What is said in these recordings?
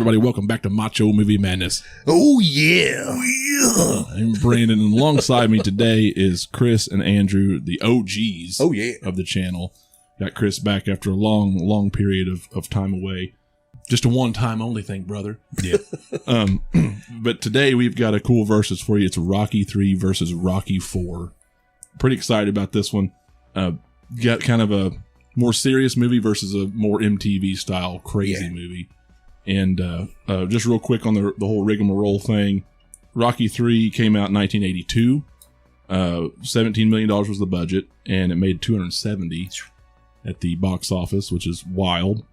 everybody. Welcome back to Macho Movie Madness. Oh, yeah. I'm Brandon, and alongside me today is Chris and Andrew, the OGs of the channel. Got Chris back after a long period of time away. Just a one-time only thing, brother. Yeah. But today we've got a cool versus for you. It's Rocky 3 versus Rocky 4. Pretty excited about this one. Got kind of a more serious movie versus a more MTV style crazy movie. And just real quick on the whole rigmarole thing. Rocky 3 came out in 1982. $17 million was the budget, and it made $270 at the box office, which is wild.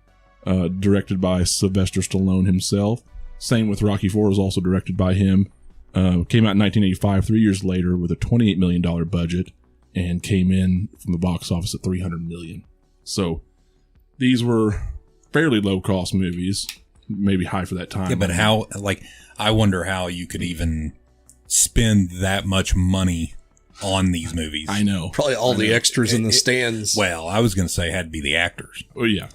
Directed by Sylvester Stallone himself. Same with Rocky 4, was also directed by him. Came out in 1985, 3 years later, with a $28 million budget, and came in from the box office at $300 million. So these were fairly low-cost movies, maybe high for that time. Yeah, but how, I wonder how you could even spend that much money on these movies. I know. Probably all the extras in the stands. Well, I was going to say it had to be the actors. Oh, yeah.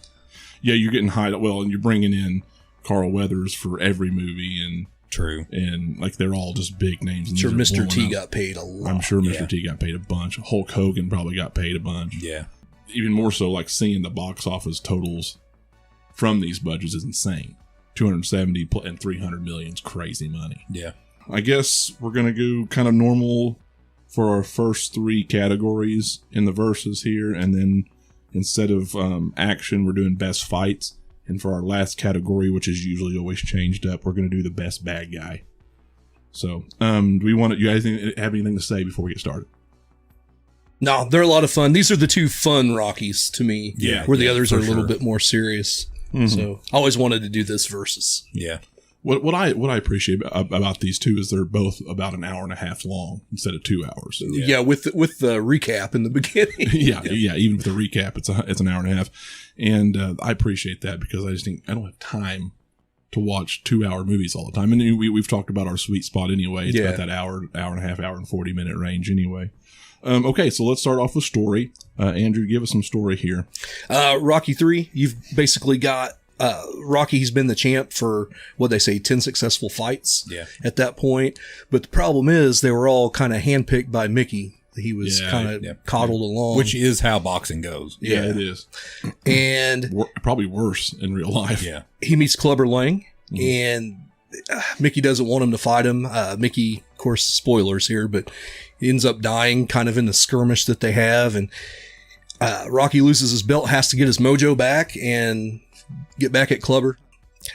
Yeah, you're getting high. Well, and you're bringing in Carl Weathers for every movie. And true. And, they're all just big names. I'm sure Mr. T got paid a lot. I'm sure Mr. T got paid a bunch. Hulk Hogan probably got paid a bunch. Yeah. Even more so, seeing the box office totals from these budgets is insane. 270 and 300 million is crazy money. Yeah. I guess we're going to go kind of normal for our first three categories in the verses here. And then instead of action, we're doing best fights. And for our last category, which is usually always changed up, we're going to do the best bad guy. So, do you guys have anything to say before we get started? No, they're a lot of fun. These are the two fun Rockies to me. Yeah. Where the others are a little bit more serious. Mm-hmm. So I always wanted to do this versus. Yeah. What I appreciate about these two is they're both about an hour and a half long instead of 2 hours. So, yeah, with the recap in the beginning. yeah. Even with the recap, it's an hour and a half, and I appreciate that because I just think I don't have time to watch 2 hour movies all the time. And we've talked about our sweet spot anyway. It's about that hour and a half, hour and 40 minute range anyway. Okay, so let's start off with story. Andrew, give us some story here. Rocky 3, you've basically got Rocky. He's been the champ for, 10 successful fights at that point. But the problem is they were all kind of handpicked by Mickey. He was kind of coddled along. Which is how boxing goes. Yeah, it is. And probably worse in real life. Yeah. He meets Clubber Lang, and Mickey doesn't want him to fight him. Mickey, of course, spoilers here, but he ends up dying kind of in the skirmish that they have. And Rocky loses his belt, has to get his mojo back and get back at Clubber.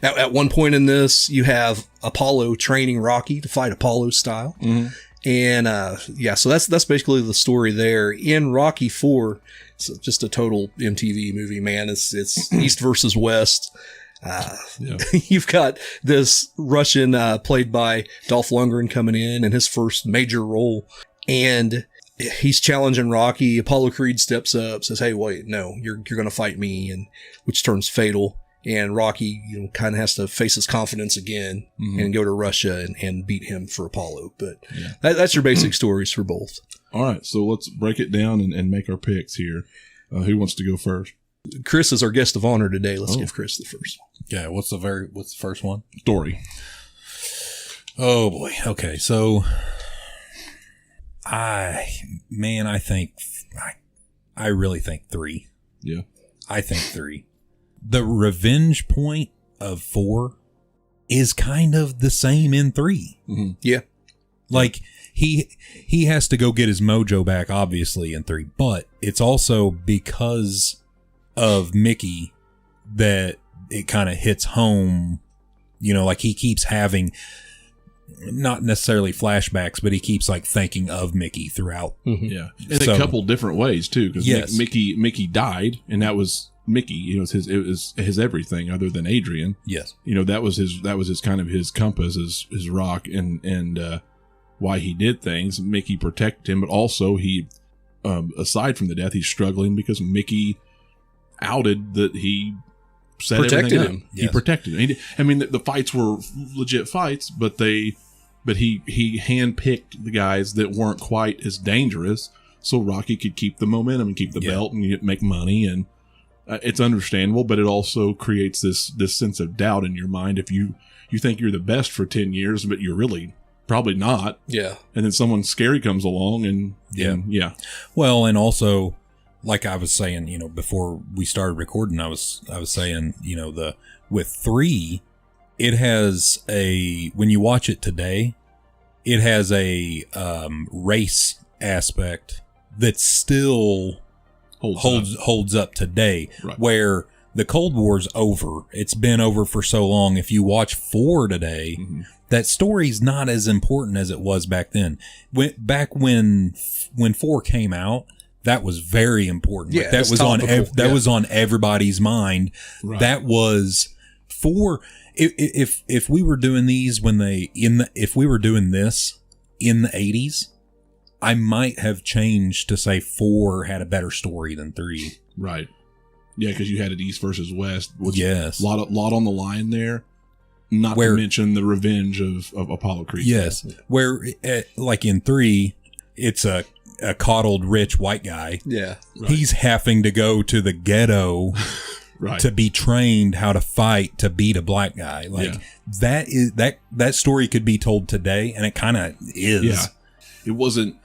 At one point in this, you have Apollo training Rocky to fight Apollo style. Mm-hmm. And so that's basically the story there. In Rocky 4, it's just a total MTV movie, man. It's East versus West. You've got this Russian played by Dolph Lundgren coming in his first major role, and he's challenging Rocky. Apollo Creed steps up, says, "Hey, wait, no, you're going to fight me," and which turns fatal. And Rocky, kind of has to face his confidence again and go to Russia and beat him for Apollo. But that's your basic stories for both. All right, so let's break it down and make our picks here. Who wants to go first? Chris is our guest of honor today. Let's give Chris the first one. Yeah, what's the first one? Story. Oh boy. Okay, so I really think 3. Yeah. I think 3. The revenge point of 4 is kind of the same in 3. Mm-hmm. Yeah. He has to go get his mojo back, obviously, in 3, but it's also because of Mickey that it kind of hits home. He keeps having not necessarily flashbacks, but he keeps thinking of Mickey throughout. Mm-hmm. Yeah. In a couple different ways too. Because Mickey died, and that was Mickey, it was his everything other than Adrian. Yes. That was his kind of his compass, his rock, and why he did things. Mickey protected him, but also he, aside from the death, he's struggling because Mickey outed that he set protected everything up. him. He Yes. protected him. The fights were legit fights, but he handpicked the guys that weren't quite as dangerous, so Rocky could keep the momentum and keep the belt and make money and it's understandable, but it also creates this sense of doubt in your mind. If you think you're the best for 10 years, but you're really probably not. Yeah. And then someone scary comes along and Well, and also, like I was saying, before we started recording, I was saying, with 3, it has when you watch it today, it has a race aspect that still holds up today, right. Where the Cold War's over. It's been over for so long. If you watch 4 today, that story's not as important as it was back then. Back when 4 came out, that was very important. Yeah, that was on everybody's mind. Right. That was 4. If we were doing these if we were doing this in the 80s, I might have changed to say 4 had a better story than 3. Right. Yeah, because you had it East versus West. Yes. A lot on the line there. Not to mention the revenge of Apollo Creed. Yes. Where, like in 3, it's a coddled rich white guy. Yeah. Right. He's having to go to the ghetto right. to be trained how to fight to beat a black guy. Like that story could be told today, and it kind of is. Yeah. It wasn't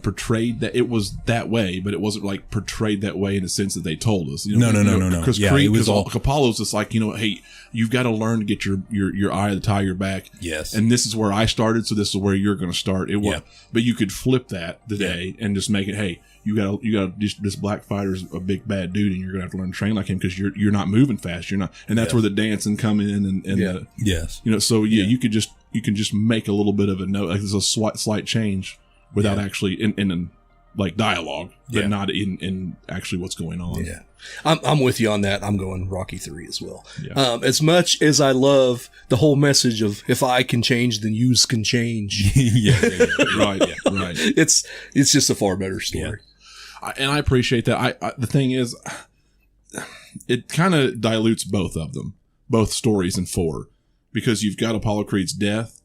portrayed that it was that way, but it wasn't like portrayed that way in the sense that they told us. No. Because it was all Apollo's just like, hey, you've got to learn to get your eye to tie your back. Yes. And this is where I started, so this is where you're going to start. It was, but you could flip that today and just make it, hey, you got this black fighter's a big bad dude, and you're going to have to learn to train like him because you're not moving fast. You're not, and that's where the dancing come in and the, yes. So you can just make a little bit of a note, like there's a slight change. Without actually in like dialogue, but not in actually what's going on. Yeah, I'm with you on that. I'm going Rocky 3 as well. Yeah. As much as I love the whole message of if I can change, then yous can change. Right. It's just a far better story. Yeah. And I appreciate that. The thing is, it kind of dilutes both of them, both stories in 4, because you've got Apollo Creed's death.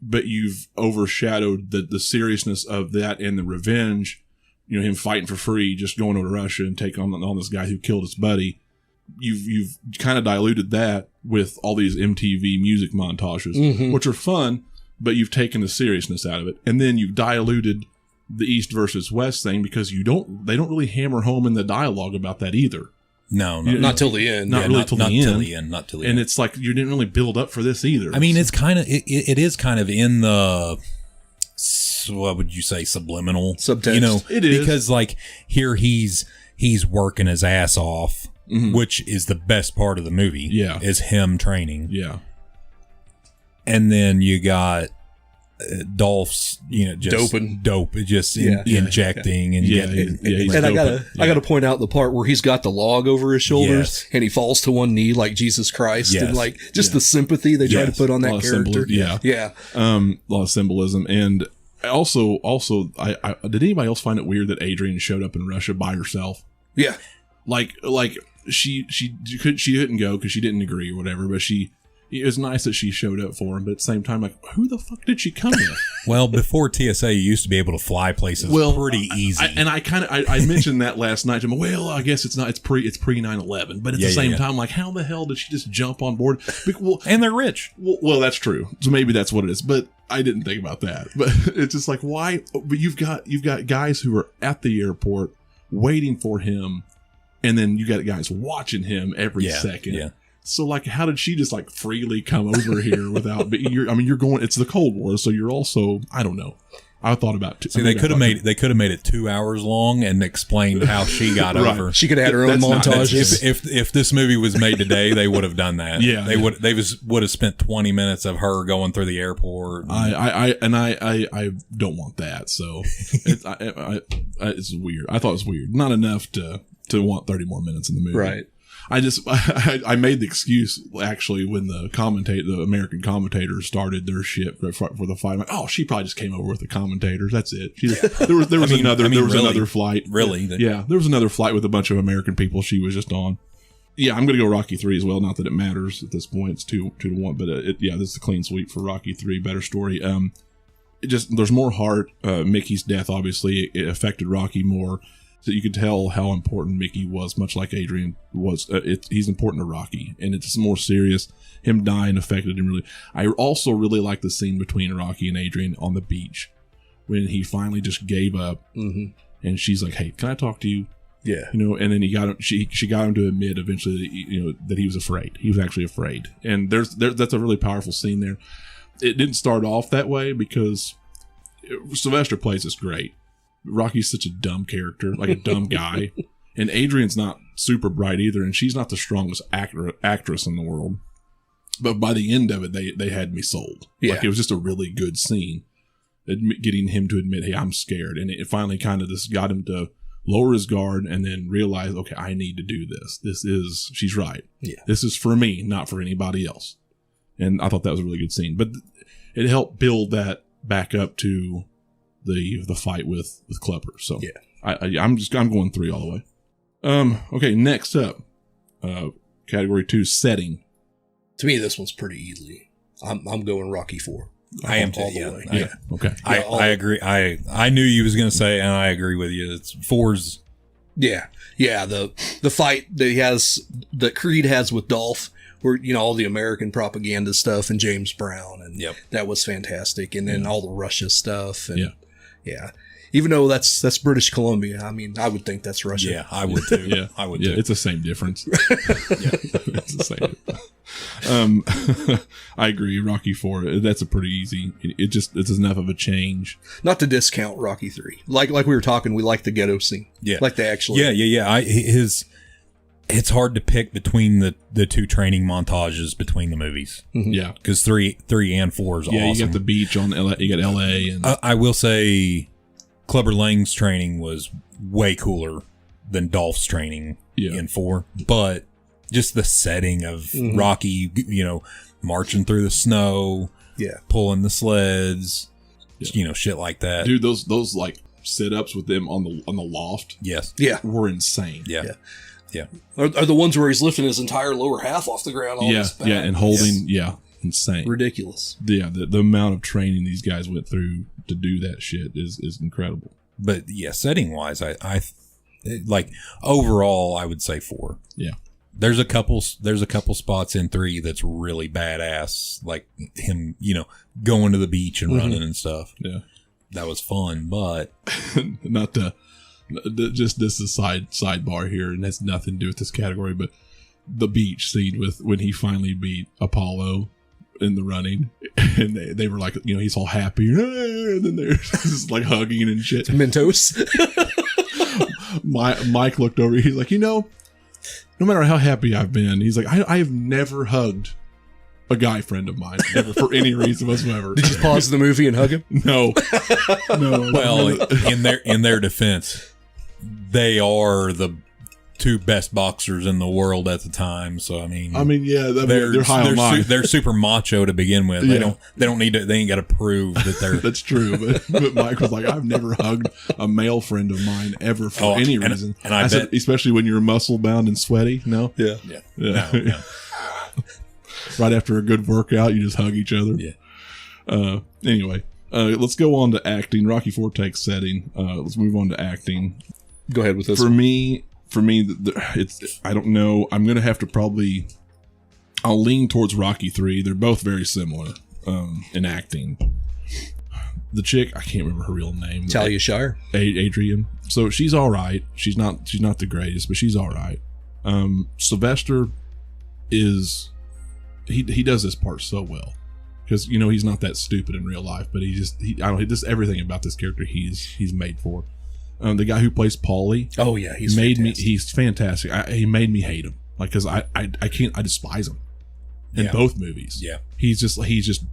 But you've overshadowed the seriousness of that and the revenge, him fighting for free, just going over to Russia and take on this guy who killed his buddy. You've kind of diluted that with all these MTV music montages, which are fun, but you've taken the seriousness out of it. And then you've diluted the East versus West thing because they don't really hammer home in the dialogue about that either. No, not till the end. Not till the end. And it's like you didn't really build up for this either. I mean, it's kind of it is kind of in the, what would you say, subliminal subtext. It is, because like here he's working his ass off, which is the best part of the movie. Yeah, is him training. Yeah, and then you got Dolph's, just injecting and and I gotta point out the part where he's got the log over his shoulders and he falls to one knee like Jesus Christ, and like just the sympathy they try to put on that character. A lot of symbolism. And also, I did anybody else find it weird that Adrian showed up in Russia by herself? Yeah, like she couldn't go because she didn't agree or whatever, but it was nice that she showed up for him, but at the same time, like, who the fuck did she come with? Well, before TSA, you used to be able to fly places pretty easy. I mentioned that last night. I'm, well, I guess it's pre 9/11, but at the same time, like, how the hell did she just jump on board? Well, and they're rich. Well, that's true. So maybe that's what it is. But I didn't think about that. But it's just like, why? But you've got guys who are at the airport waiting for him, and then you got guys watching him every second. Yeah. So, like, how did she just, like, freely come over here without... you're going... It's the Cold War, so you're also... I don't know. I thought about... See, they could have made it 2 hours long and explained how she got over. She could have had her own montages. If this movie was made today, they would have done that. Yeah. They would have spent 20 minutes of her going through the airport. I don't want that, so... it's weird. I thought it was weird. Not enough to want 30 more minutes in the movie. Right. I made the excuse actually when the American commentators started their shit for the fight. I'm like, oh, she probably just came over with the commentators. That's it. There was another flight. Really? Yeah, there was another flight with a bunch of American people. She was just on. Yeah, I'm going to go Rocky 3 as well. Not that it matters at this point. It's 2-1, but this is a clean sweep for Rocky 3. Better story. There's more heart. Mickey's death obviously it affected Rocky more. So you could tell how important Mickey was, much like Adrian was. He's important to Rocky, and it's more serious. Him dying affected him really. I also really like the scene between Rocky and Adrian on the beach when he finally just gave up, and she's like, "Hey, can I talk to you?" Yeah, and then he got him. She got him to admit eventually that, that he was afraid. He was actually afraid, and that's a really powerful scene there. It didn't start off that way because Sylvester plays this great. Rocky's such a dumb character, like a dumb guy. And Adrian's not super bright either, and she's not the strongest actress in the world. But by the end of it, they had me sold. Yeah. Like, it was just a really good scene. Getting him to admit, hey, I'm scared. And it finally kind of just got him to lower his guard and then realize, okay, I need to do this. She's right. Yeah. This is for me, not for anybody else. And I thought that was a really good scene. But it helped build that back up to the fight with Klepper. So yeah, I'm going 3 all the way. Okay, next up, category 2, setting. To me, this one's pretty easy. I'm going Rocky 4. I am too. All the Yeah. way. Yeah. Okay. I agree. I knew you was going to say, and I agree with you. It's 4's. Yeah. Yeah. The fight that Creed has with Dolph, where, all the American propaganda stuff and James Brown, and that was fantastic. And then all the Russia stuff. And yeah. Even though that's British Columbia, I mean, I would think that's Russia. Yeah, I would too. Yeah, I would too. too. It's the same difference. It's the same. I agree. Rocky 4. That's a pretty easy. It's enough of a change. Not to discount Rocky 3. Like we were talking, we like the ghetto scene. Yeah, like they actually. Yeah. It's hard to pick between the 2 training montages between the movies. Mm-hmm. Yeah, because 3 and 4 is awesome. Yeah, you got the beach on LA. You got LA, and I will say, Clubber Lang's training was way cooler than Dolph's training in 4, but just the setting of Rocky, marching through the snow, pulling the sleds, shit like that. Dude, those like sit-ups with them on the loft, were insane. Yeah. Are the ones where he's lifting his entire lower half off the ground. And holding, insane, ridiculous. Yeah, the amount of training these guys went through to do that shit is incredible. But yeah, setting wise, I like overall, I would say 4. Yeah, there's a couple spots in 3 that's really badass, like him, going to the beach and running and stuff. Yeah, that was fun, but not to. Just this is a sidebar here, and has nothing to do with this category, but the beach scene when he finally beat Apollo in the running, and they were like, he's all happy, and then they're just like hugging and shit. Mentos. Mike looked over. He's like, no matter how happy I've been, he's like, I have never hugged a guy friend of mine, never, for any reason whatsoever. Did you pause the movie and hug him? No. Well, in their defense, they are the 2 best boxers in the world at the time. So I mean, they're high on life. They're super macho to begin with. They don't need to. They ain't got to prove that they're. That's true. But Mike was like, I've never hugged a male friend of mine ever for any reason. And I said, especially when you're muscle bound and sweaty. No. Yeah. No. Right after a good workout, you just hug each other. Yeah. Anyway, let's go on to acting. Rocky 4 takes setting. Let's move on to acting. Go ahead with this. For me, it's, I don't know. I'm going to have to I'll lean towards Rocky 3. They're both very similar in acting. The chick, I can't remember her real name. Talia Shire. Adrian. So she's all right. She's not the greatest, but she's all right. Sylvester is, he does this part so well. Because, he's not that stupid in real life, but just everything about this character he's made for. The guy who plays Paulie. Oh yeah, he's fantastic. He made me hate him. Like, cause I despise him in both movies. Yeah. He's just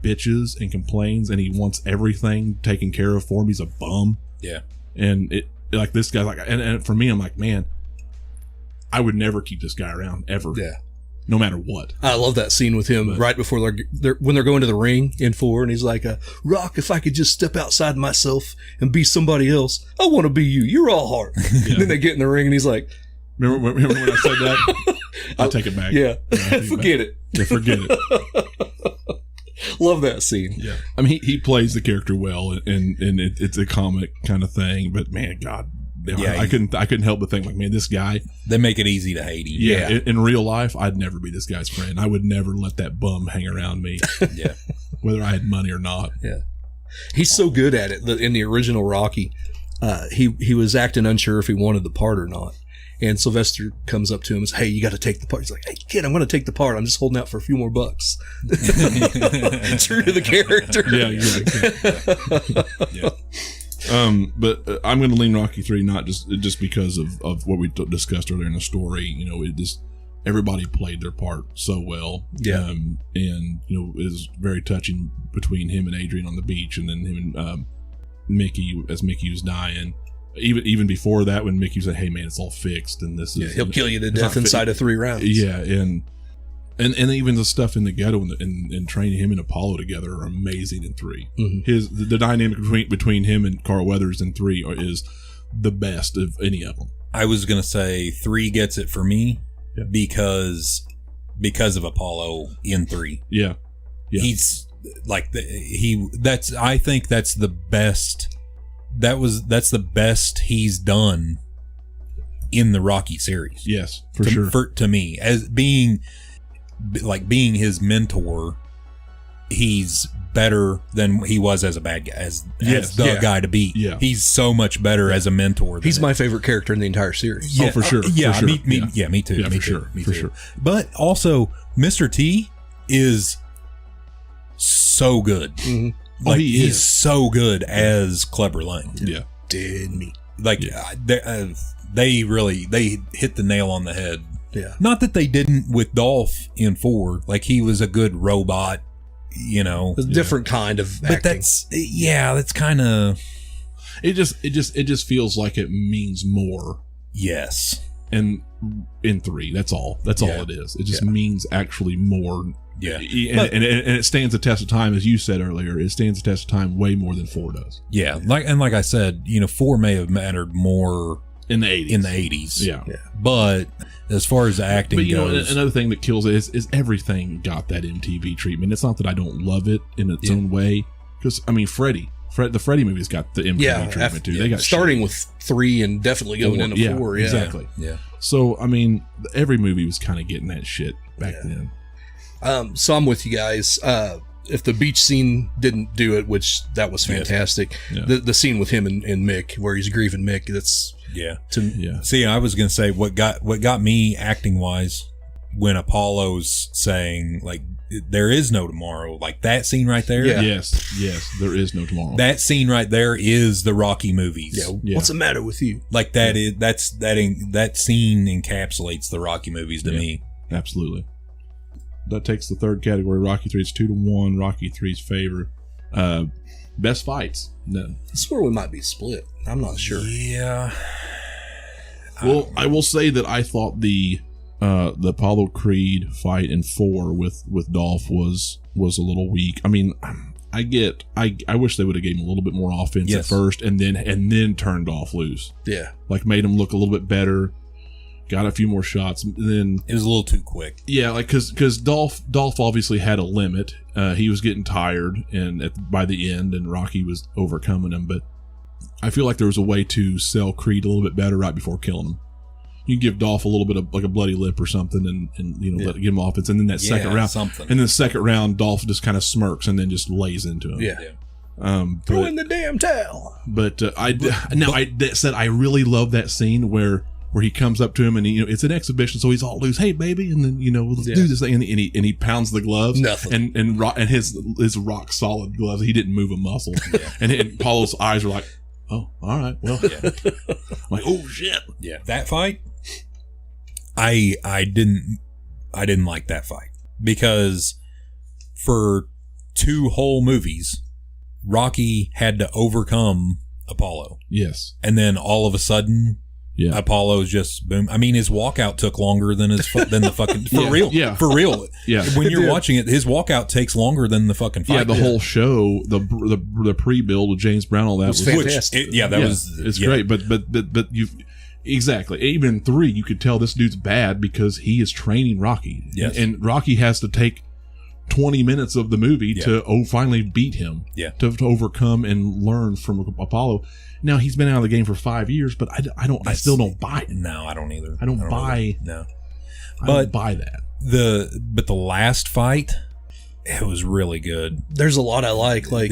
bitches and complains, and he wants everything taken care of for him. He's a bum. Yeah. And this guy's like, and for me, I'm like, man, I would never keep this guy around ever. Yeah. No matter what. I love that scene with him right before when they're going to the ring in 4, and he's like, Rock, if I could just step outside myself and be somebody else, I want to be you. You're all hard. Yeah. And then they get in the ring, and he's like, remember when I said that? I'll take it back. Yeah. Forget it. Yeah, forget it. Love that scene. Yeah. I mean, he plays the character well, and it's a comic kind of thing, but man, God, Yeah, I couldn't help but think like, man, this guy. They make it easy to hate him. Yeah, in real life, I'd never be this guy's friend. I would never let that bum hang around me. Yeah, whether I had money or not. Yeah, he's so good at it. In the original Rocky, he was acting unsure if he wanted the part or not. And Sylvester comes up to him and says, "Hey, you got to take the part." He's like, "Hey, kid, I'm going to take the part. I'm just holding out for a few more bucks." True to the character. Yeah. But I'm going to lean Rocky 3, not just because of what we discussed earlier in the story. You know, it just everybody played their part so well. Yeah. And you know, it was very touching between him and Adrian on the beach, and then him and Mickey as Mickey was dying. Even before that, when Mickey said, "Hey man, it's all fixed," and this is he'll kill you to death inside of 3 rounds. Yeah, and even the stuff in the ghetto and training him and Apollo together are amazing in 3. Mm-hmm. The dynamic between him and Carl Weathers in 3 is the best of any of them. I was gonna say 3 gets it for me because of Apollo in 3. Yeah. He's like I think that's the best. That's the best he's done in the Rocky series. Yes, for sure. To me, as being his mentor, he's better than he was as a bad guy, as the guy to beat. Yeah. He's so much better as a mentor. He's my favorite character in the entire series. Yeah, for sure. Yeah, for sure. Me too. Yeah, Me for too. sure. But also, Mr. T is so good. Mm-hmm. Like, he's so good as Clubber Lang. Yeah. Did me. Like, they hit the nail on the head. Yeah. Not that they didn't with Dolph in 4. Like, he was a good robot, you know. A different kind of but acting. that's kind of... It just feels like it means more. Yes. And in 3, that's all it is. It just means actually more. Yeah. And it stands the test of time, as you said earlier. It stands the test of time way more than 4 does. Yeah. Like I said, you know, 4 may have mattered more in the 80s. Yeah. But as far as the acting but you goes, know, another thing that kills it is everything got that MTV treatment. It's not that I don't love it in its own way, because I mean, the Freddy movies got the MTV treatment too. They got starting with 3 and definitely going into 4. Yeah, exactly. Yeah. So I mean, every movie was kind of getting that shit back then. So I'm with you guys. If the beach scene didn't do it, which that was fantastic, the scene with him and Mick, where he's grieving Mick, that's See, I was gonna say what got me acting wise when Apollo's saying like there is no tomorrow, like that scene right there. Yeah. Yes, there is no tomorrow. That scene right there is the Rocky movies. Yeah. What's the matter with you? Like that that scene encapsulates the Rocky movies to me. Absolutely. That takes the third category. Rocky 3 is 2-1. Rocky 3's favor. Best fights. No. That's where we might be split. I'm not sure. Yeah. Well, I will say that I thought the Apollo Creed fight in 4 with Dolph was a little weak. I mean, I wish they would have gave him a little bit more offense at first, and then turned Dolph loose. Yeah. Like made him look a little bit better. Got a few more shots, and then it was a little too quick. Yeah, like because Dolph obviously had a limit. He was getting tired, and by the end, and Rocky was overcoming him. But I feel like there was a way to sell Creed a little bit better right before killing him. You can give Dolph a little bit of like a bloody lip or something, and you know give him offense, and then that second round, and then the second round, Dolph just kind of smirks and then just lays into him. Yeah. Throw in the damn towel. But I said I really love that scene where he comes up to him and it's an exhibition, so he's all loose. Hey, baby, and then let's do this thing, and he pounds the gloves. Nothing. And his rock solid gloves. He didn't move a muscle. And Paulo's eyes were like, oh, all right, well, I'm like, oh shit. Yeah, that fight. I didn't like that fight because for 2 whole movies, Rocky had to overcome Apollo. Yes, and then all of a sudden. Yeah, Apollo's just boom. I mean, his walkout took longer than the fucking for real. Yeah, when you're watching it, his walkout takes longer than the fucking fight. Yeah, the whole show, the pre-build with James Brown, all that was fantastic. It's great. But you exactly even in 3, you could tell this dude's bad because he is training Rocky. Yes, and Rocky has to take 20 minutes of the movie to finally beat him. Yeah. To overcome and learn from Apollo. Now he's been out of the game for 5 years, but I still don't buy it. No, I don't either. I don't buy that. The last fight, it was really good. There's a lot I like. Like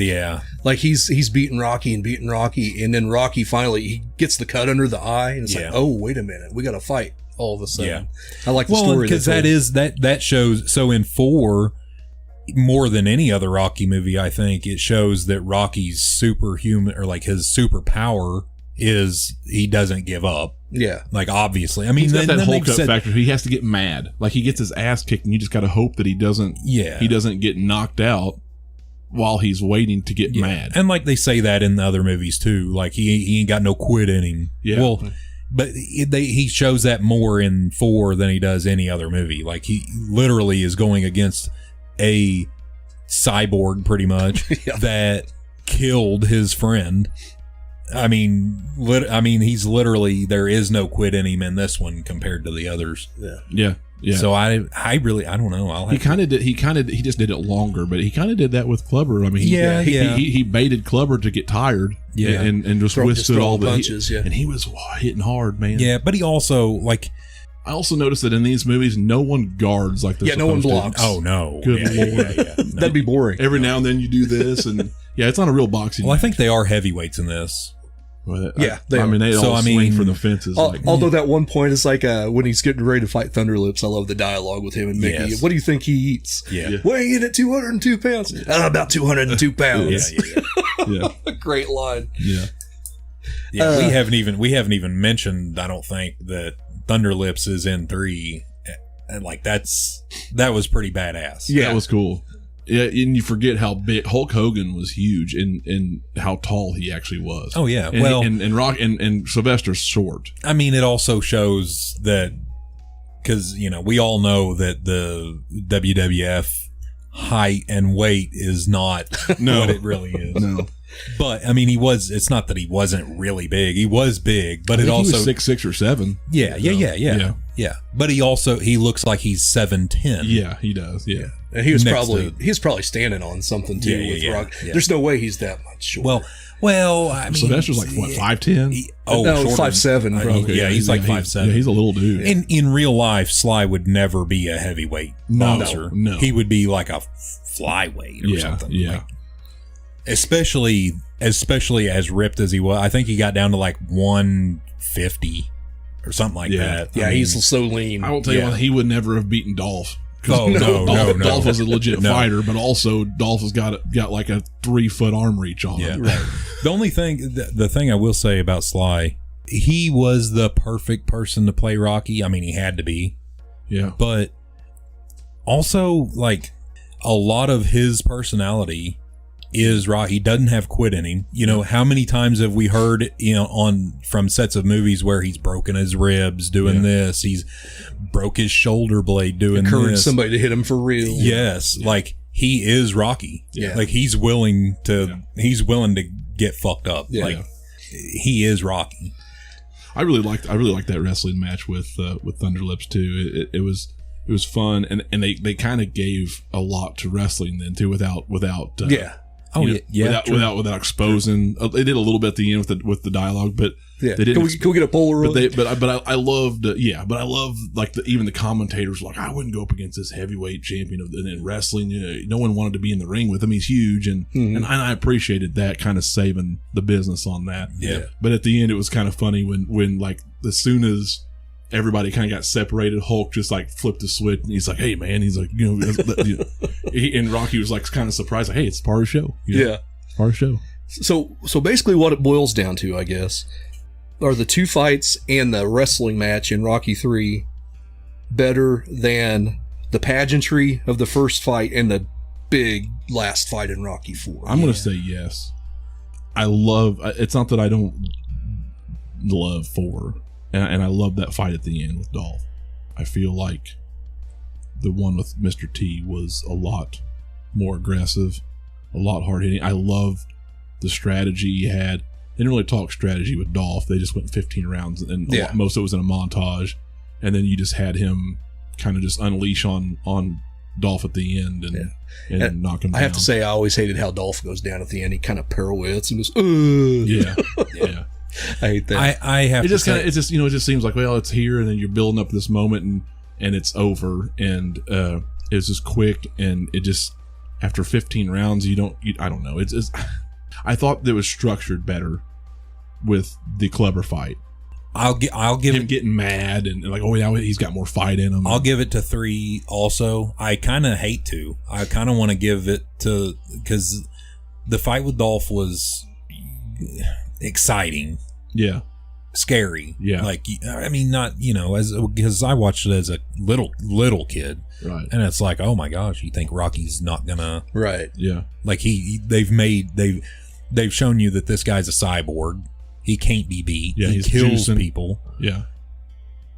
he's beating Rocky, and then Rocky finally he gets the cut under the eye, and it's like, oh, wait a minute, we got to fight all of a sudden. Yeah. I like the story because that shows. So in 4, more than any other Rocky movie, I think it shows that Rocky's superhuman, or like his superpower, is he doesn't give up. Yeah, like obviously. I mean, he's got that Hulk up factor. He has to get mad. Like he gets his ass kicked, and you just got to hope that he doesn't. Yeah, he doesn't get knocked out while he's waiting to get mad. And like they say that in the other movies too. Like he ain't got no quit in him. Yeah. Well, but he shows that more in 4 than he does any other movie. Like he literally is going against a cyborg pretty much that killed his friend. I mean, he's literally, there is no quit in him in this one compared to the others. Yeah. So I don't know. He just did it longer, but he kind of did that with Clubber. I mean, he baited Clubber to get tired. Yeah. And just withstood all the punches. And he was hitting hard, man. Yeah. But he also I also noticed that in these movies, no one guards like this. Yeah, no one blocks. Oh no, good lord, no. That'd be boring. Every now and then you do this, and it's not a real boxing. Well, I think they are heavyweights in this. Well, they all swing for the fences. Although that one point is like when he's getting ready to fight Thunderlips, I love the dialogue with him and Mickey. Yes. What do you think he eats? Yeah. Weighing in at 202 pounds. About 202 pounds. Yeah. Great line. Yeah. Yeah. We haven't even mentioned, I don't think, that Thunderlips is in 3, and like that was pretty badass. Yeah, that was cool. Yeah, and you forget how big Hulk Hogan was, huge, and how tall he actually was. Oh yeah, and Sylvester's short. I mean, it also shows that because we all know that the WWF height and weight is not what it really is. No. But I mean, it's not that he wasn't really big. He was big, but it also he was 6'6" or 7. Yeah. But he looks like he's 7'10". Yeah, he does. Yeah. And he was probably standing on something too with Rock. Yeah. There's no way he's that much short. Well, I mean, Sylvester's like what, 5'10"? No, 5'7". Okay, yeah, he's like 5'7". Yeah, he's a little dude. In real life, Sly would never be a heavyweight boxer. No. He would be like a flyweight or something. Yeah. Like, especially as ripped as he was. I think he got down to like 150 or something like that. Yeah, he's so lean. I will tell you what, he would never have beaten Dolph. Oh, no. Dolph was a legit fighter, but also Dolph has got like a 3-foot arm reach on him. Right. The only thing, the thing I will say about Sly, he was the perfect person to play Rocky. I mean, he had to be. Yeah. But also, like, a lot of his personality is Rocky. He doesn't have quit in him. How many times have we heard, from sets of movies where he's broken his ribs doing this, he's broke his shoulder blade doing this. Encourage somebody to hit him for real. Yes, like he is Rocky. Yeah. Like he's willing to get fucked up. Yeah. Like he is Rocky. I really liked that wrestling match with Thunderlips too. It was fun, and they kind of gave a lot to wrestling then too, without without exposing. They did a little bit at the end with the dialogue, but they didn't. Can we get a Polaroid? But I loved but I love like even the commentators were like, I wouldn't go up against this heavyweight champion in wrestling. No one wanted to be in the ring with him. He's huge, and I appreciated that, kind of saving the business on that. Yeah. But at the end, it was kind of funny when like as soon as everybody kind of got separated, Hulk just like flipped the switch, and he's like, "Hey, man," he's like, and Rocky was like kind of surprised, like, "Hey, it's part of the show." Yeah, it's part of the show. So basically, what it boils down to, I guess, are the 2 fights and the wrestling match in Rocky 3 better than the pageantry of the first fight and the big last fight in Rocky 4? I'm going to say yes. It's not that I don't love 4. And I love that fight at the end with Dolph. I feel like the one with Mr. T was a lot more aggressive, a lot hard hitting. I loved the strategy he had. They didn't really talk strategy with Dolph. They just went 15 rounds, and most of it was in a montage. And then you just had him kind of just unleash on Dolph at the end and knock him down. I have to say, I always hated how Dolph goes down at the end. He kind of pirouettes and goes, yeah. I hate that. I have It to just say, kind of, it just seems like, well, it's here, and then you're building up this moment, and it's over, and it's just quick, and it just, after 15 rounds, I don't know. It's I thought that was structured better with the Clubber fight. I'll give him getting mad and like, oh yeah, he's got more fight in him. I'll give it to 3 also. I kind of hate to. I kind of want to give it to, because the fight with Dolph was exciting. Yeah. Scary. Yeah. Like, I mean, not, because I watched it as a little kid. Right. And it's like, oh my gosh, you think Rocky's not gonna. Right. Yeah. Like they've shown you that this guy's a cyborg. He can't be beat. Yeah, he kills people. Yeah.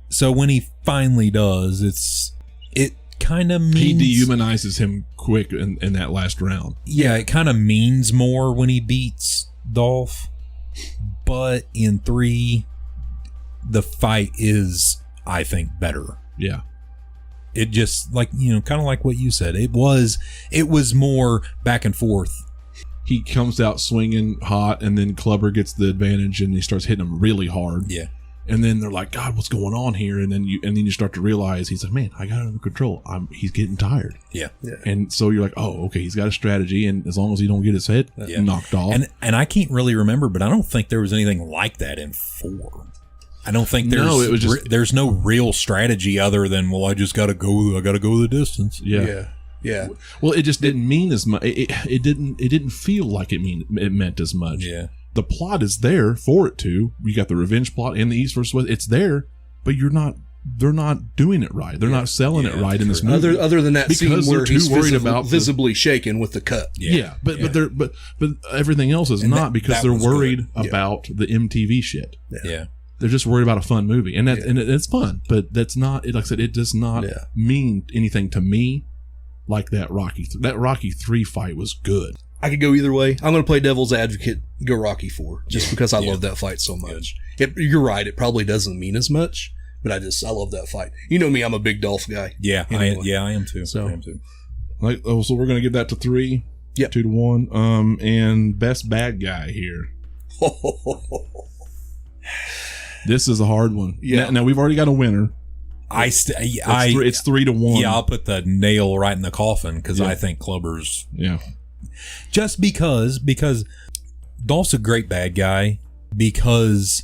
So when he finally does, it kind of means... He dehumanizes him quick in that last round. Yeah, it kind of means more when he beats Dolph. But in 3, the fight is, I think, better. Yeah. It just, like, kind of like what you said. It was more back and forth. He comes out swinging hot, and then Clubber gets the advantage, and he starts hitting him really hard. Yeah. And then they're like, God, what's going on here? And then you start to realize, he's like, man, I got it under control. He's getting tired. Yeah. And so you're like, oh, okay, he's got a strategy, and as long as he don't get his head knocked off. And I can't really remember, but I don't think there was anything like that in 4. I don't think there's no real strategy other than, well, I gotta go the distance. Yeah. Well, it just didn't mean as much. It didn't feel like it meant as much. Yeah. The plot is there for it to. You got the revenge plot in the East versus West. It's there, but they're not doing it right. They're not selling it right in this movie. Other than that because scene where he's visibly the, shaken with the cut. But everything else is not, because they're worried about the MTV shit. Yeah. They're just worried about a fun movie, and it's fun, but that's not. Like I said, it does not mean anything to me. Like that Rocky 3 fight was good. I could go either way. I'm going to play devil's advocate, go Rocky 4, just because I love that fight so much. You're right. It probably doesn't mean as much, but I love that fight. You know me, I'm a big Dolph guy. Yeah, anyway. I am too. So, I am too. Like, so we're going to give that to 3. Yep. 2-1. And best bad guy here. This is a hard one. Yeah. Now we've already got a winner. It's 3-1. Yeah, I'll put the nail right in the coffin, because I think Clubber's. Yeah. Just because Dolph's a great bad guy, because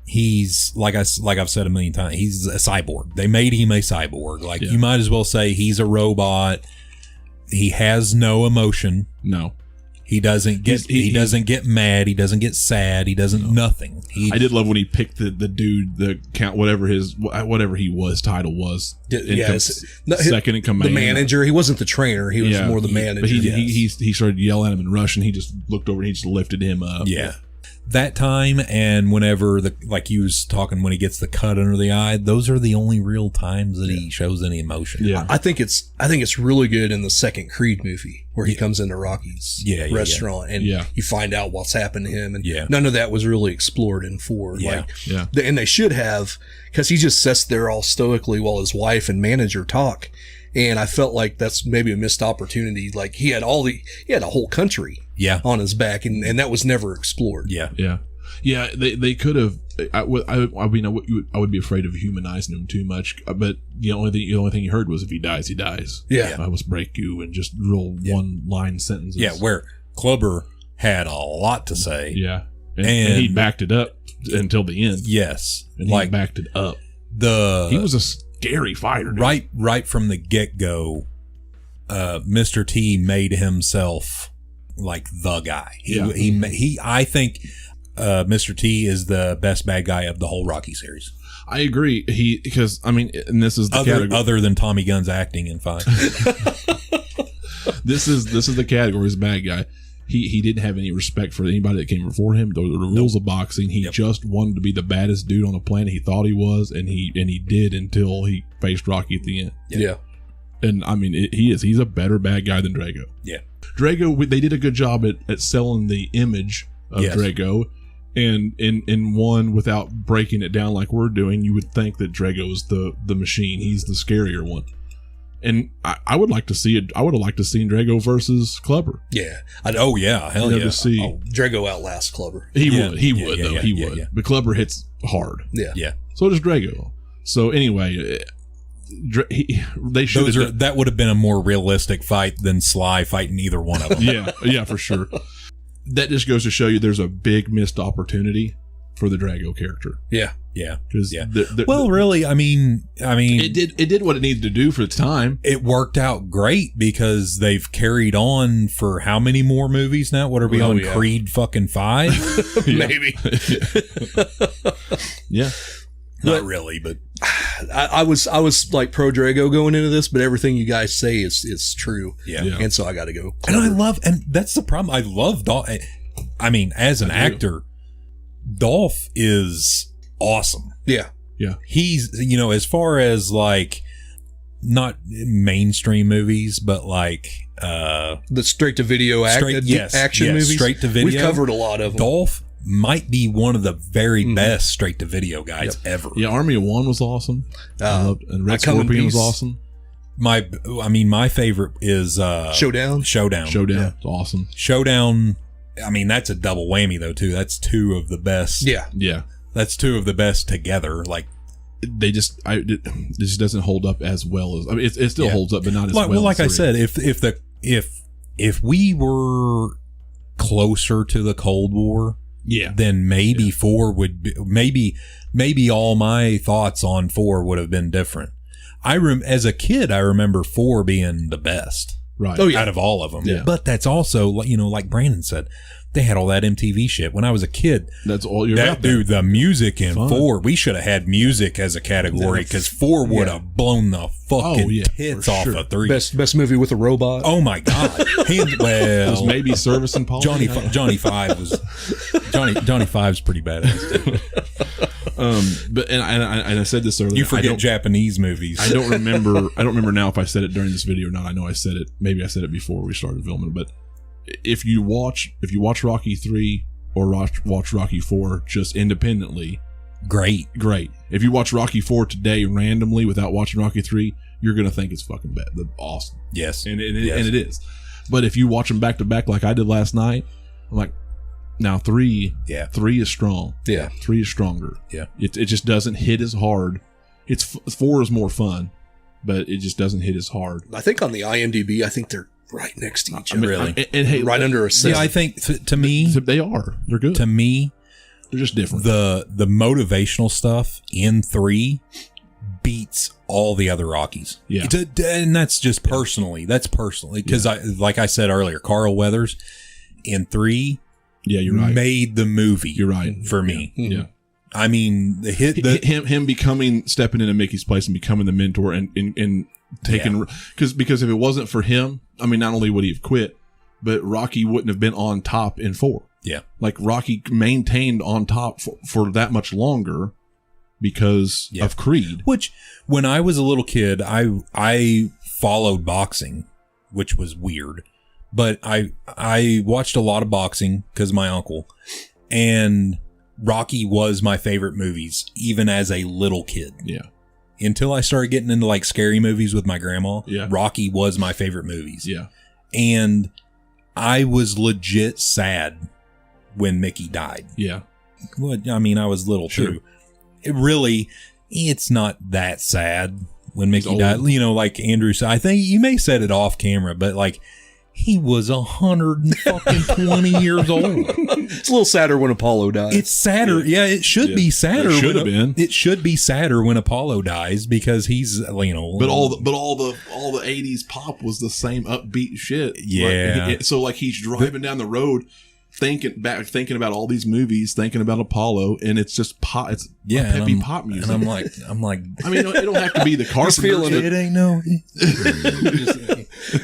he's like I've said a million times, he's a cyborg. They made him a cyborg. Like, you might as well say he's a robot. He has no emotion. No. He doesn't get mad. He doesn't get sad. He doesn't nothing. I did love when he picked the dude, the count, whatever he was title was. Second in command. The manager. He wasn't the trainer. He was more the manager. But he started yelling at him in Russian. He just looked over and he just lifted him up. Yeah. That time, and whenever like you was talking, when he gets the cut under the eye, those are the only real times that he shows any emotion. Yeah. I think it's really good in the second Creed movie, where he comes into Rocky's restaurant and you find out what's happened to him, and none of that was really explored in 4. And they should have, because he just sits there all stoically while his wife and manager talk. And I felt like that's maybe a missed opportunity. Like, he had a whole country on his back, and that was never explored. Yeah. They could have. I would be afraid of humanizing him too much. But the only thing you heard was, if he dies, he dies. Yeah. I must break you, and just real one line sentences. Yeah, where Clubber had a lot to say. Yeah, and he backed it up until the end. Yes, and he backed it up. He was a scary fighter, dude. Right from the get-go. Mr. T made himself like the guy. I think Mr. T is the best bad guy of the whole Rocky series. I agree. And this is the category other than Tommy Gunn's acting in 5. This is the category as bad guy. He didn't have any respect for anybody that came before him. Those are the rules of boxing. He just wanted to be the baddest dude on the planet. He thought he was, and he did, until he faced Rocky at the end. Yeah. And he's a better bad guy than Drago. Yeah. Drago, they did a good job at selling the image of Drago. And in one, without breaking it down like we're doing, you would think that Drago is the machine. He's the scarier one. And I would like to see it. I would have liked to see Drago versus Clubber. Yeah. Oh yeah, hell yeah. To see Drago outlasts Clubber. he Yeah. would. He Yeah, would yeah, though. yeah, He yeah, would. yeah. But Clubber hits hard. Yeah. Yeah. So does Drago. So anyway, they should. That would have been a more realistic fight than Sly fighting either one of them. Yeah, for sure. That just goes to show you there's a big missed opportunity for the Drago character. Yeah. Yeah. Because Really, I mean, it did what it needed to do for its time. it worked out great because they've carried on for how many more movies now? What are we Oh, on? yeah. Creed fucking 5? Maybe. Yeah. Not really, but I was like pro Drago going into this, but everything you guys say is true. yeah. Yeah. And so I got to go. And and that's the problem. I love Dolph. I mean, as an actor, Dolph is awesome. Yeah. He's, as far as like, not mainstream movies, but like, The straight to video action yes, movies. straight to video. We've covered a lot of them. Dolph might be one of the very best straight to video guys ever. Yeah, Army of One was awesome. And Red I Come in Scorpion was Peace. awesome. My favorite is Showdown. Showdown. It's awesome. Showdown. I mean, that's a double whammy though too. That's two of the best. Yeah. Yeah. That's two of the best together. Like, It just doesn't hold up as well as. I mean, it still holds up, but not as well. well, like as I three. said, if we were closer to the Cold War, Yeah. then maybe 4 would be, maybe all my thoughts on 4 would have been different. As a kid, I remember 4 being the best Right. Oh, yeah. out of all of them. Yeah. But that's also, like Brandon said, they had all that MTV shit. When I was a kid, That's all you're that dude, the music in Fun. 4, we should have had music as a category because 4 would have blown the fucking tits for off sure. of 3. Best movie with a robot. Oh my god! It was maybe Service and Paul. Johnny 5 was Johnny 5's pretty badass. But I said this earlier. You forget Japanese movies. I don't remember now if I said it during this video or not. I know I said it. Maybe I said it before we started filming. But if you watch Rocky 3 or watch Rocky 4 just independently, Great. If you watch Rocky 4 today randomly without watching Rocky 3, you're gonna think it's fucking bad. Awesome. Yes. And it is. But if you watch them back to back like I did last night, I'm like, now 3 is strong. Yeah. 3 is stronger. Yeah. It just doesn't hit as hard. 4 is more fun, but it just doesn't hit as hard. I think on the IMDb, I think they're right next to each other. Really? And hey, Right under a Yeah, I think to me, they are. They're good. to me, They're just different. the motivational stuff in 3 beats all the other Rockies. Yeah. And that's just personally. That's personally because like I said earlier, Carl Weathers in 3 yeah, you're right. made the movie. You're right. For me. Yeah. I mean, Him stepping into Mickey's place and becoming the mentor and taking because if it wasn't for him, I mean, not only would he have quit, but Rocky wouldn't have been on top in 4. Yeah. Like Rocky maintained on top for that much longer because of Creed. Which, when I was a little kid, I followed boxing, which was weird. But I watched a lot of boxing because of my uncle. And Rocky was my favorite movies, even as a little kid. Yeah. Until I started getting into like scary movies with my grandma, Rocky was my favorite movies. Yeah. And I was legit sad when Mickey died. Yeah. Well, I mean, I was little too. It's not that sad when Mickey died. Like Andrew said, I think you may said it off camera, but like he was 120 years old. It's a little sadder when Apollo dies. It's sadder. Yeah, it should be sadder. It should have been. It should be sadder when Apollo dies because he's, But all the 80s pop was the same upbeat shit. Yeah. Like, so like he's driving down the road thinking about all these movies, thinking about Apollo, and it's just pop. It's peppy pop music. And I'm like, I mean, it don't have to be the Carpenters. feeling it ain't no.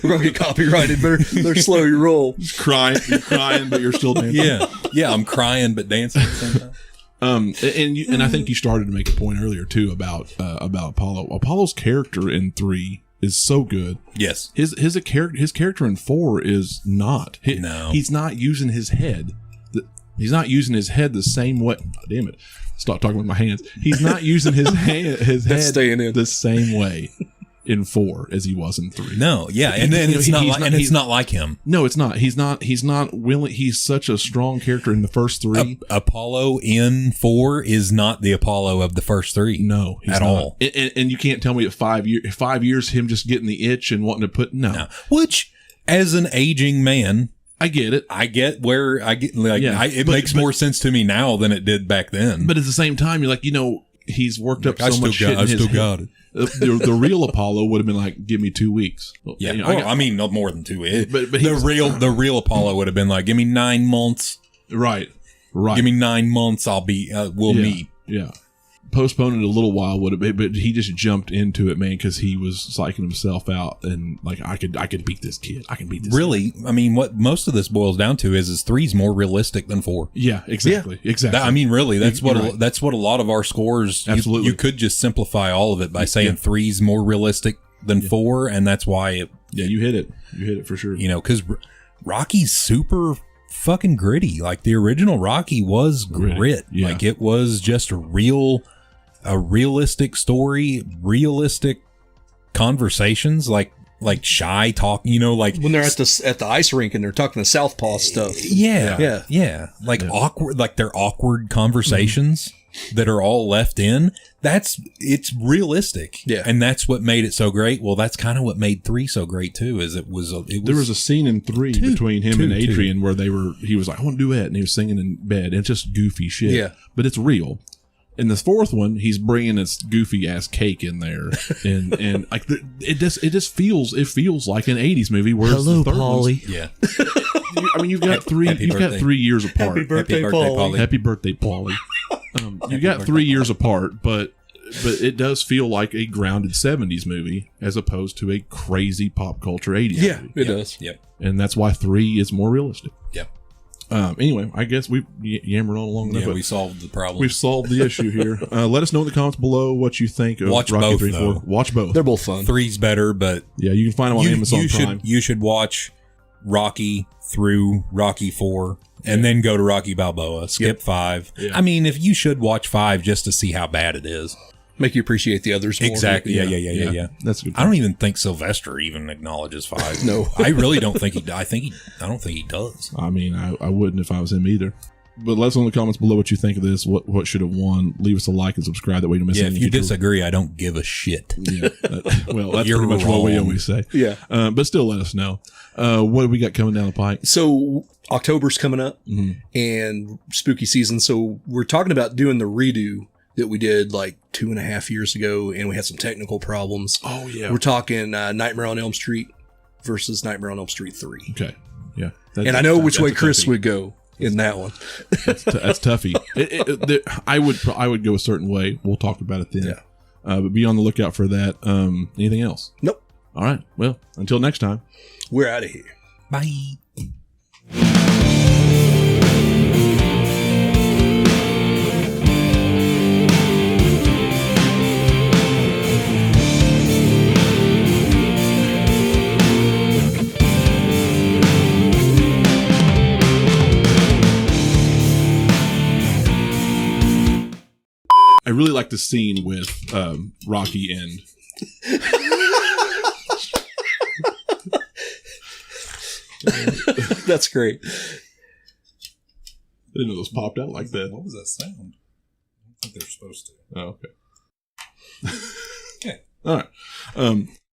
We're going to get copyrighted. Better slow your roll. You're crying, but you're still dancing. Yeah, I'm crying but dancing at the same time. And I think you started to make a point earlier too about Apollo. Apollo's character in 3 is so good. Yes, his character in 4 is not. No, he's not using his head. He's not using his head the same way. Oh, damn it! Stop talking with my hands. He's not using his head staying in the same way in 4 as he was in 3. No, yeah, and then it's not like him. No, it's not. He's not willing. He's such a strong character in the first 3. Apollo in 4 is not the Apollo of the first 3. No, he's at not. all. And you can't tell me at 5 years him just getting the itch and wanting to put no. Which, as an aging man, I get it. I get where I get like it makes more sense to me now than it did back then. But at the same time, you're like, he's worked up so much shit in his I still head. got it. The real Apollo would have been like, give me 2 weeks. Yeah, no more than 2 weeks. But the real Apollo would have been like, give me 9 months. Right. Give me 9 months. I'll be. We'll meet. Yeah. Postponing it a little while would have been, but he just jumped into it, man, because he was psyching himself out and like, I could beat this kid. I can beat this. Really, kid. I mean, what most of this boils down to is 3's more realistic than 4. Yeah, exactly, exactly. I mean, really, that's what a lot of our scores. Absolutely, you could just simplify all of it by saying 3's more realistic than 4, and that's why it. Yeah, you hit it. You hit it for sure. Because Rocky's super fucking gritty. Like the original Rocky was grit. Yeah. Like it was just a realistic story, realistic conversations, like shy talk, like when they're at the ice rink and they're talking the southpaw stuff. Yeah. Like awkward, like they're awkward conversations that are all left in. It's realistic. Yeah. And that's what made it so great. Well, that's kind of what made 3 so great too, is it was there was a scene in 3 between him and Adrian where he was like, I want to duet, and he was singing in bed, and it's just goofy shit. Yeah. But it's real. In the 4th one, he's bringing this goofy ass cake in there, and like it just feels like an 80s movie. Whereas Hello, the 3rd Polly. yeah. I mean, you've got 3 years apart. Happy birthday, Polly. Happy birthday, Polly. You got 3 years apart, but it does feel like a grounded 70s movie as opposed to a crazy pop culture 80s movie. It does. Yep. And that's why 3 is more realistic. Yep. Anyway, I guess we've yammered on long enough. Yeah, we solved the problem. We've solved the issue here. Let us know in the comments below what you think of Watch Rocky both, 3 though. 4. Watch both. They're both fun. 3's better, but Yeah, you can find them on Amazon Prime. You should watch Rocky through Rocky 4 and then go to Rocky Balboa. Skip 5. Yeah. I mean, if you should watch 5 just to see how bad it is. Make you appreciate the others more. Exactly. Yeah. That's a good. I don't even think Sylvester even acknowledges 5. No. I really don't think he. I don't think he does. I mean, I wouldn't if I was him either. But let us know in the comments below what you think of this. What should have won? Leave us a like and subscribe. That way you don't miss Yeah, anything. if you disagree, I don't give a shit. Yeah. Well, that's You're pretty much what we wrong. always say. Yeah. But still, let us know. What do we got coming down the pike? So October's coming up and spooky season. So we're talking about doing the redo that we did like 2.5 years ago, and we had some technical problems. Oh yeah. We're talking Nightmare on Elm Street versus Nightmare on Elm Street 3. Okay. Yeah. And I know which way that's a Chris toughie. would go in that one. That's toughy. I would go a certain way. We'll talk about it then. Yeah. But be on the lookout for that. Anything else? Nope. All right. Well, until next time. We're out of here. Bye. I really like the scene with Rocky and That's great. I didn't know those popped out like that. What was that sound? I don't think they're supposed to. Oh, okay. Okay. All right.